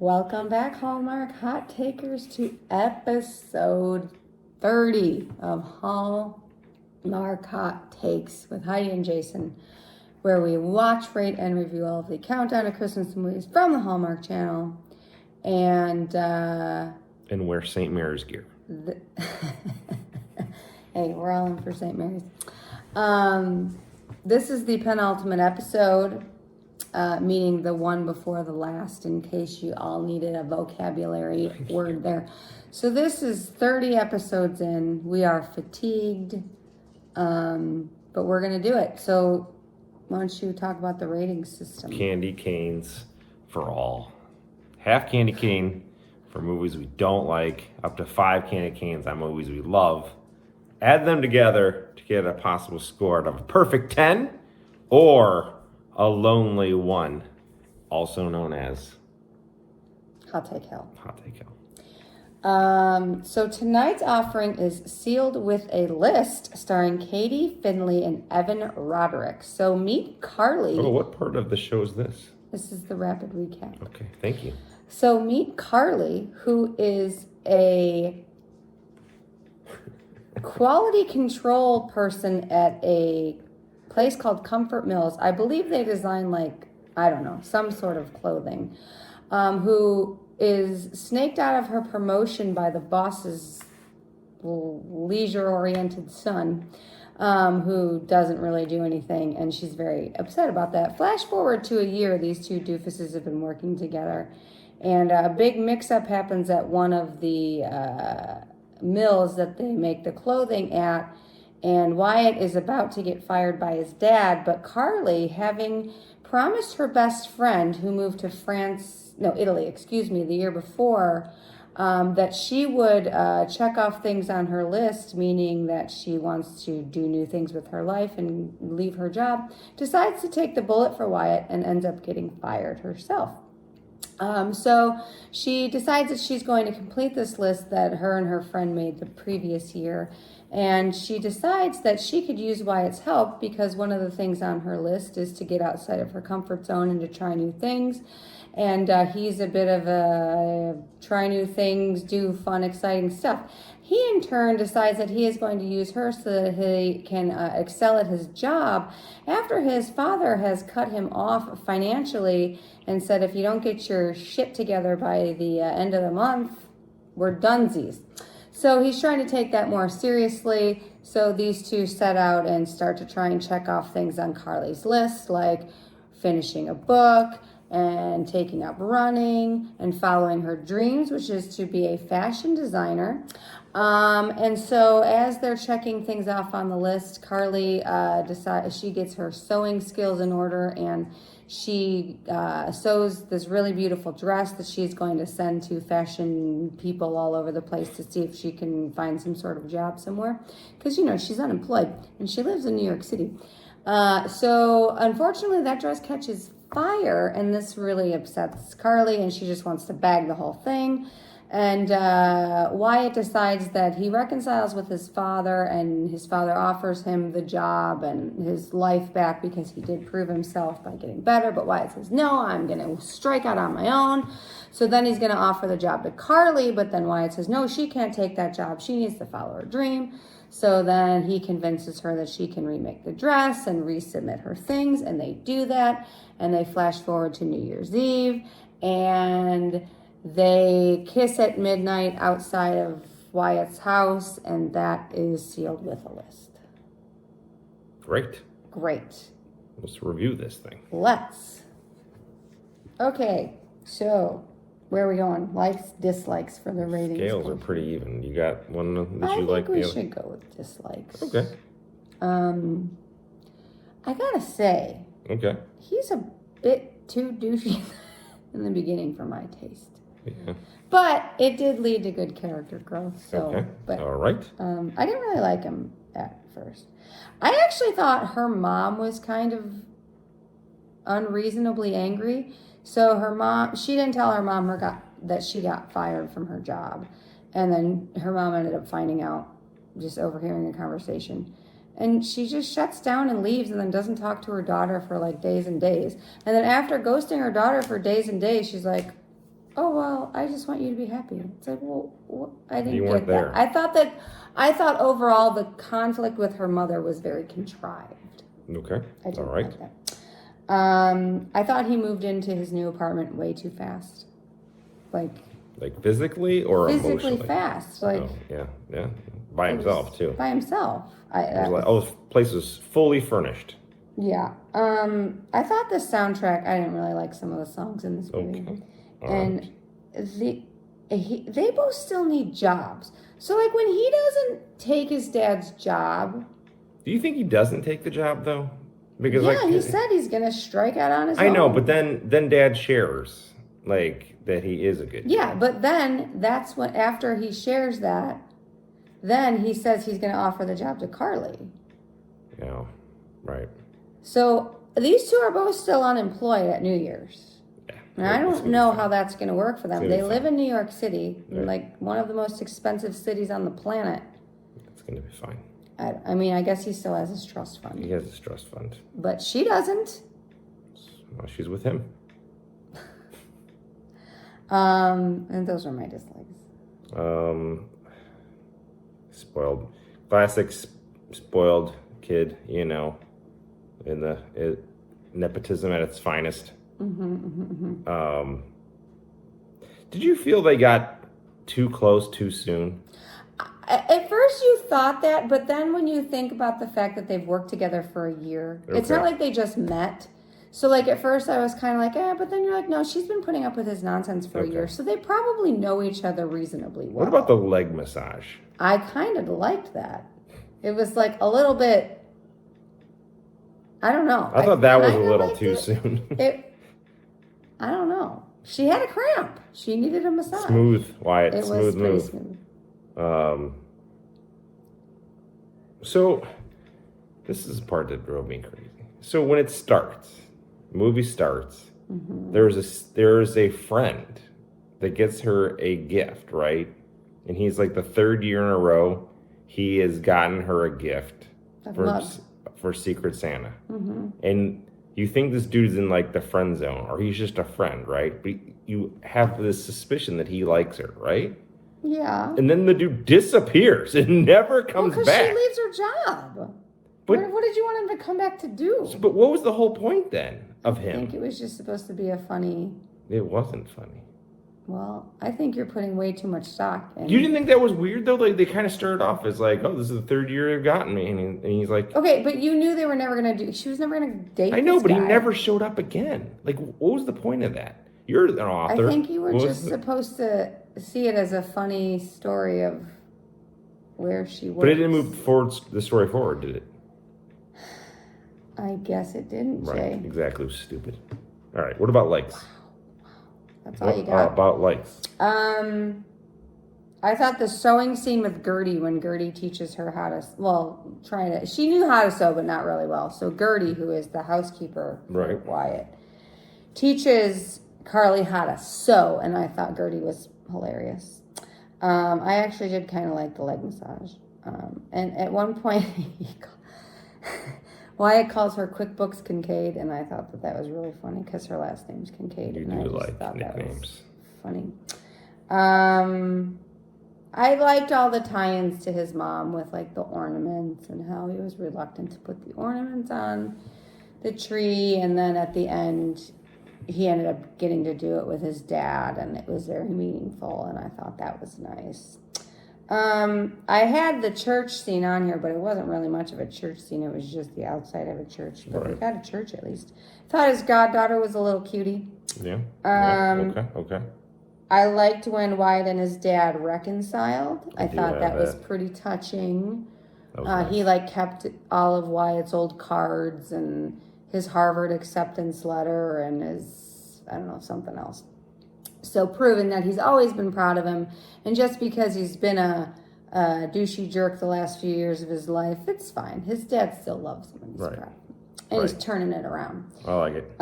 Welcome back, Hallmark Hot Takers, to episode 30 of Hallmark Hot Takes with Heidi and Jason, where we watch, rate, and review all of the countdown to Christmas movies from the Hallmark Channel. And wear St. Mary's gear. Hey, we're all in for St. Mary's. This is the penultimate episode. Meaning the one before the last, in case you all needed a vocabulary word there. So this is 30 episodes in. We are fatigued, but we're going to do it. So why don't you talk about the rating system? Candy canes for all. Half candy cane for movies we don't like, up to 5 candy canes on movies we love. Add them together to get a possible score of a perfect 10 or a lonely 1, also known as Hot Take Hell. Hot Take Hell. So tonight's offering is Sealed with a List, starring Katie, Findley, and Evan Roderick. So meet Carley. Oh, what part of the show is this? This is the rapid recap. Okay, thank you. So meet Carley, who is a quality control person at a place called Comfort Mills. I believe they design some sort of clothing, who is snaked out of her promotion by the boss's leisure-oriented son, who doesn't really do anything, and she's very upset about that. Flash forward to a year, these two doofuses have been working together, and a big mix-up happens at one of the mills that they make the clothing at. And Wyatt is about to get fired by his dad, but Carley, having promised her best friend who moved to Italy, the year before, that she would check off things on her list, meaning that she wants to do new things with her life and leave her job, decides to take the bullet for Wyatt and ends up getting fired herself. So she decides that she's going to complete this list that her and her friend made the previous year. And she decides that she could use Wyatt's help because one of the things on her list is to get outside of her comfort zone and to try new things. And he's a bit of a try new things, do fun, exciting stuff. He, in turn, decides that he is going to use her so that he can excel at his job after his father has cut him off financially and said, if you don't get your shit together by the end of the month, we're dunsies. So he's trying to take that more seriously. So these two set out and start to try and check off things on Carley's list, like finishing a book and taking up running and following her dreams, which is to be a fashion designer. And so as they're checking things off on the list, Carley decides she gets her sewing skills in order, and she sews this really beautiful dress that she's going to send to fashion people all over the place to see if she can find some sort of job somewhere. Because, she's unemployed and she lives in New York City. So unfortunately, that dress catches fire, and this really upsets Carley, and she just wants to bag the whole thing. And Wyatt decides that he reconciles with his father, and his father offers him the job and his life back because he did prove himself by getting better. But Wyatt says, no, I'm going to strike out on my own. So then he's going to offer the job to Carley, but then Wyatt says, no, she can't take that job. She needs to follow her dream. So then he convinces her that she can remake the dress and resubmit her things, and they do that. And they flash forward to New Year's Eve, and they kiss at midnight outside of Wyatt's house, and that is Sealed with a List. Great. Let's review this thing. Let's. Okay, so where are we going? Likes, dislikes for the ratings? Scales are pretty even. You got one that you like? I think we should go with dislikes. Okay. I gotta say, okay, he's a bit too douchey in the beginning for my taste. Yeah. But it did lead to good character growth. So, okay. But, all right. I didn't really like him at first. I actually thought her mom was kind of unreasonably angry. So she didn't tell her mom that she got fired from her job. And then her mom ended up finding out, just overhearing a conversation. And she just shuts down and leaves and then doesn't talk to her daughter for like days and days. And then after ghosting her daughter for days and days, she's like, oh, well, I just want you to be happy. It's like, well, I didn't You get weren't there. that. I thought overall the conflict with her mother was very contrived. Okay. I didn't All right. like that. I thought he moved into his new apartment way too fast. Like physically or physically emotionally? fast. Like, yeah. By himself, too. By himself. This place was fully furnished. Yeah. I thought the soundtrack, I didn't really like some of the songs in this movie. Okay. And they both still need jobs. So, like, when he doesn't take his dad's job... Do you think he doesn't take the job, though? Because he said he's going to strike out on his own. I know, but then Dad shares, that he is a good dad. Yeah, but then that's when, after he shares that, then he says he's going to offer the job to Carley. Yeah, right. So, these two are both still unemployed at New Year's. Yeah. And I don't know how that's going to work for them. They live in New York City, Yeah. One of the most expensive cities on the planet. It's going to be fine. I mean, I guess he still has his trust fund. He has his trust fund. But she doesn't. Well, she's with him. And those are my dislikes. Spoiled. Classic spoiled kid, in nepotism at its finest. Did you feel they got too close too soon? At first you thought that, but then when you think about the fact that they've worked together for a year, it's not like they just met. So, at first I was kind of like, but then you're like, no, she's been putting up with his nonsense for a year. So they probably know each other reasonably well. What about the leg massage? I kind of liked that. It was a little bit, I don't know. I thought that was a little too soon. I don't know. She had a cramp. She needed a massage. Smooth, Wyatt. It smooth was pretty move. smooth. So this is the part that drove me crazy. So when it starts, the movie starts, there's a friend that gets her a gift, right? And he's the third year in a row he has gotten her a gift for Secret Santa. And you think this dude's in the friend zone, or he's just a friend, right? But you have this suspicion that he likes her, right? Yeah. And then the dude disappears and never comes because back. she leaves her job. But what did you want him to come back to do? But what was the whole point then of him? I think it was just supposed to be a funny... It wasn't funny. Well, I think you're putting way too much stock in... You didn't think that was weird, though? They kind of started off as oh, this is the third year they've gotten me. And he's like... Okay, but you knew they were never going to do... She was never going to date I know, this but guy. he never showed up again. What was the point of that? You're an author. I think you were just supposed to see it as a funny story of where she works. But it didn't move the story forward, did it? I guess it didn't, Jay. Right, exactly. It was stupid. All right, what about likes? That's all you got. About likes. I thought the sewing scene with Gertie, when Gertie teaches her how to, she knew how to sew, but not really well. So Gertie, who is the housekeeper for Wyatt, teaches Carley how to sew, and I thought Gertie was hilarious. I actually did kind of like the leg massage. And at one point, Wyatt calls her QuickBooks Kincaid, and I thought that was really funny because her last name's Kincaid. You and do I just like thought nicknames. That was funny. I liked all the tie-ins to his mom with the ornaments and how he was reluctant to put the ornaments on the tree, and then at the end he ended up getting to do it with his dad, and it was very meaningful, and I thought that was nice. I had the church scene on here, but it wasn't really much of a church scene. It was just the outside of a church, but we got a church at least. Thought his goddaughter was a little cutie. Yeah. Okay. I liked when Wyatt and his dad reconciled. I thought that was that. pretty touching. Nice. He kept all of Wyatt's old cards and his Harvard acceptance letter and his, I don't know, something else. So proving that he's always been proud of him. And just because he's been a douchey jerk the last few years of his life, it's fine. His dad still loves him and he's proud of him. And he's turning it around. I like it.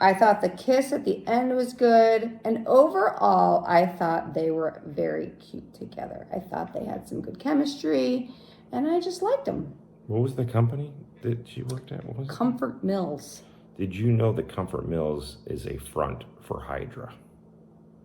I thought the kiss at the end was good. And overall, I thought they were very cute together. I thought they had some good chemistry. And I just liked them. What was the company that she worked at? What was Comfort Mills. Did you know that Comfort Mills is a front for Hydra?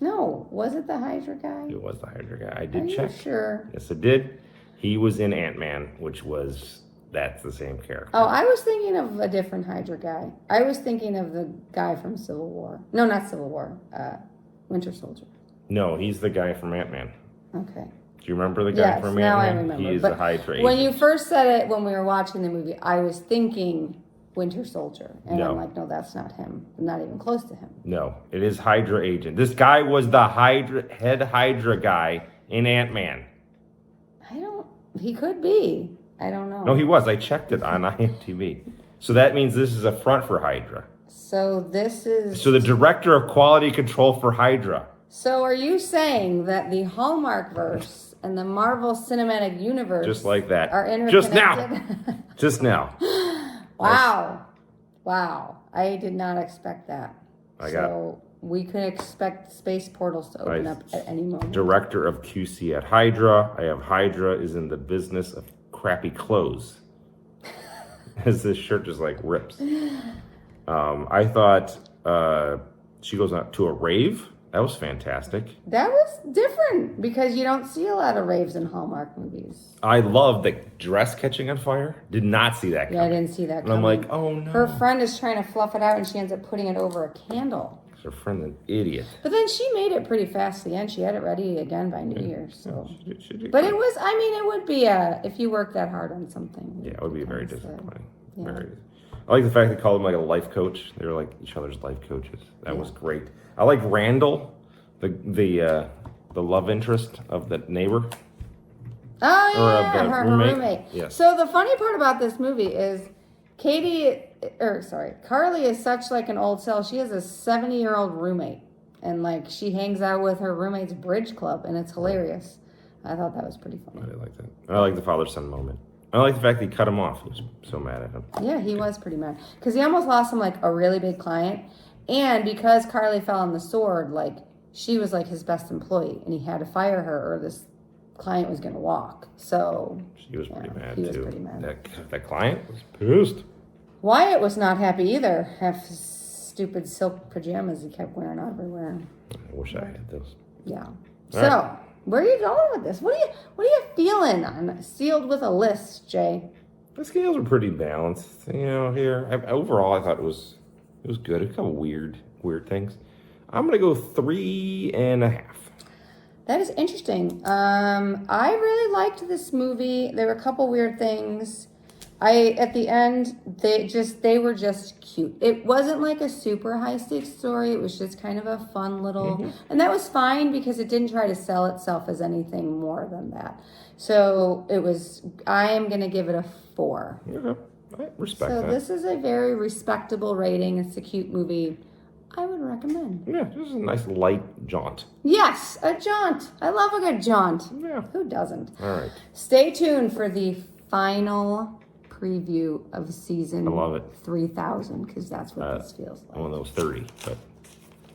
No, was it the Hydra guy? It was the Hydra guy. I Are did you check. sure? Yes, it did. He was in Ant-Man, that's the same character. Oh, I was thinking of a different Hydra guy. I was thinking of the guy from Civil War. No, not Civil War. Winter Soldier. No, he's the guy from Ant-Man. Okay. Do you remember the guy from Ant-Man? Now I remember. He is the Hydra agent. When you first said it, when we were watching the movie, I was thinking Winter Soldier. And No. I'm like, no, that's not him. I'm not even close to him. No, it is Hydra agent. This guy was the head Hydra guy in Ant-Man. He could be. I don't know. No, he was. I checked it on IMDb. So that means this is a front for Hydra. So this is... So the director of quality control for Hydra. So are you saying that the Hallmark verse and the Marvel Cinematic Universe... Just like that. ...are interconnected? Just now. Wow. Wow. I did not expect that. We could expect space portals to open up at any moment. Director of QC at Hydra. I have Hydra is in the business of crappy clothes. As this shirt just like rips. I thought she goes out to a rave. That was fantastic. That was different because you don't see a lot of raves in Hallmark movies. I love the dress catching on fire. Did not see that coming. Yeah, I didn't see that coming. And I'm like, oh no. Her friend is trying to fluff it out and she ends up putting it over a candle. Her friend's an idiot. But then she made it pretty fast at the end. She had it ready again by New Year's. So. She did But great. it was, it would be if you work that hard on something. Yeah, it would be very disappointing. Yeah. Very. I like the fact they called him like a life coach. They were like each other's life coaches. That was great. I like Randall, the love interest of the neighbor. Oh Or yeah, of the her roommate. roommate. Yes. So the funny part about this movie is Carly is such like an old soul. She has a 70-year-old roommate. And like she hangs out with her roommate's bridge club and it's hilarious. I thought that was pretty funny. I did like that. I like the father-son moment. I like the fact that he cut him off. He was so mad at him. Yeah, he was pretty mad. Because he almost lost him like a really big client. And because Carly fell on the sword, like she was like his best employee. And he had to fire her or this client was going to walk. So She was pretty mad he too. was pretty mad. That client was pissed. Wyatt was not happy either. Half stupid silk pajamas he kept wearing everywhere. I wish I had those. Yeah. All So, right. where are you going with this? What are you feeling on Sealed with a List, Jay? The scales were pretty balanced, here. Overall, I thought it was good. A couple weird things. I'm going to go 3.5. That is interesting. I really liked this movie. There were a couple weird things. At the end, they were just cute. It wasn't like a super high stakes story. It was just kind of a fun little, and that was fine because it didn't try to sell itself as anything more than that. So I am going to give it a 4. Okay. I respect that. So this is a very respectable rating. It's a cute movie. I would recommend. Yeah, this is a nice light jaunt. Yes, a jaunt. I love a good jaunt. Yeah. Who doesn't? All right. Stay tuned for the final preview of season I love it. 3000 because that's what this feels like. Well, that was 30, but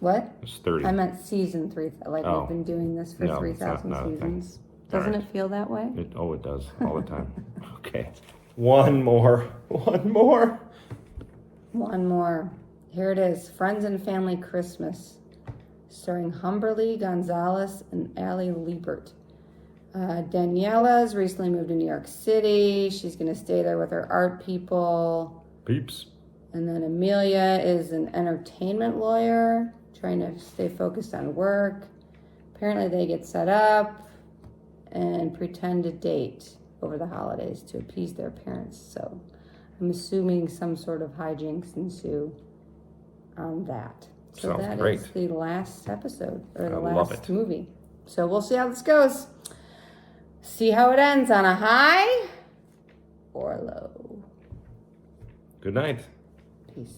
What? it was 30. I meant season 3. Like Oh. we've been doing this for No, 3,000 not a thing. seasons. All Doesn't right. it feel that way? It does all the time. Okay. One more. One more. Here it is. Friends and Family Christmas. Starring Humberly Gonzalez and Allie Liebert. Daniela's recently moved to New York City. She's going to stay there with her art people. Peeps. And then Amelia is an entertainment lawyer trying to stay focused on work. Apparently they get set up and pretend to date over the holidays to appease their parents. So I'm assuming some sort of hijinks ensue on that. So Sounds that great. is the last episode, or the I love last it. movie. So we'll see how this goes. See how it ends, on a high or low. Good night. Peace.